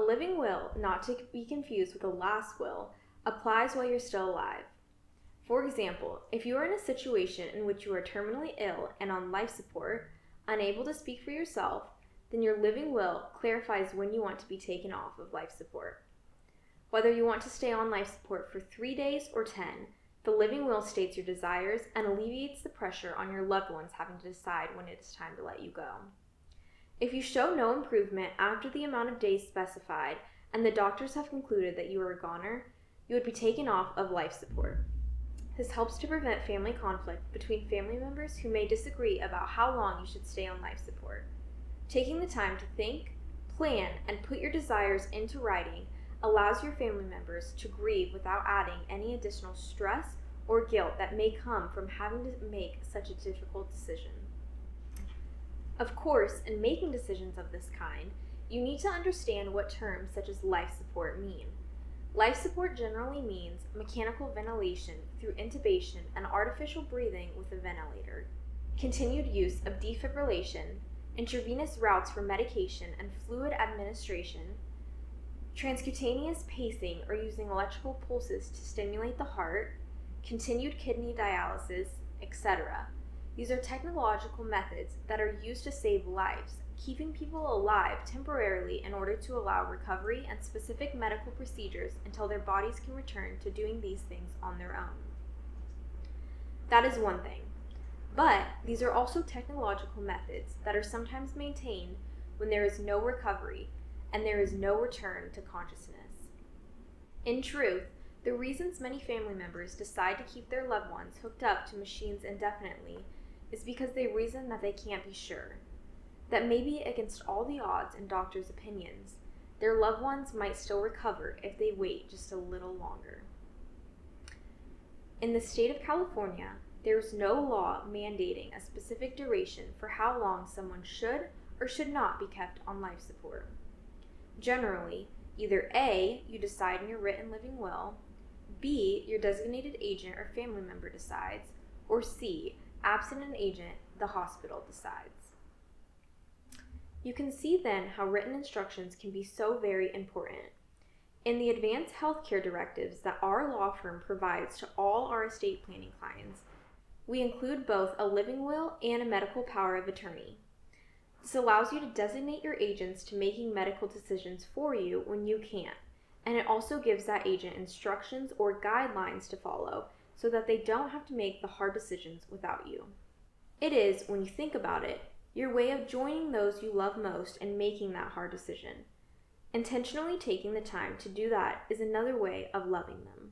living will, not to be confused with a last will, applies while you're still alive. For example, if you are in a situation in which you are terminally ill and on life support, unable to speak for yourself, then your living will clarifies when you want to be taken off of life support. Whether you want to stay on life support for 3 days or 10, the living will states your desires and alleviates the pressure on your loved ones having to decide when it is time to let you go. If you show no improvement after the amount of days specified and the doctors have concluded that you are a goner, you would be taken off of life support. This helps to prevent family conflict between family members who may disagree about how long you should stay on life support. Taking the time to think, plan, and put your desires into writing allows your family members to grieve without adding any additional stress or guilt that may come from having to make such a difficult decision. Of course, in making decisions of this kind, you need to understand what terms such as life support mean. Life support generally means mechanical ventilation through intubation and artificial breathing with a ventilator, continued use of defibrillation, intravenous routes for medication and fluid administration, transcutaneous pacing or using electrical pulses to stimulate the heart, continued kidney dialysis, etc. These are technological methods that are used to save lives, keeping people alive temporarily in order to allow recovery and specific medical procedures until their bodies can return to doing these things on their own. That is one thing. But these are also technological methods that are sometimes maintained when there is no recovery and there is no return to consciousness. In truth, the reasons many family members decide to keep their loved ones hooked up to machines indefinitely is because they reason that they can't be sure, that maybe against all the odds and doctors' opinions, their loved ones might still recover if they wait just a little longer. In the state of California, there is no law mandating a specific duration for how long someone should or should not be kept on life support. Generally, either A, you decide in your written living will, B, your designated agent or family member decides, or C, absent an agent, the hospital decides. You can see then how written instructions can be so very important. In the advanced healthcare directives that our law firm provides to all our estate planning clients, we include both a living will and a medical power of attorney. This allows you to designate your agents to making medical decisions for you when you can't, and it also gives that agent instructions or guidelines to follow so that they don't have to make the hard decisions without you. It is, when you think about it, your way of joining those you love most in making that hard decision. Intentionally taking the time to do that is another way of loving them.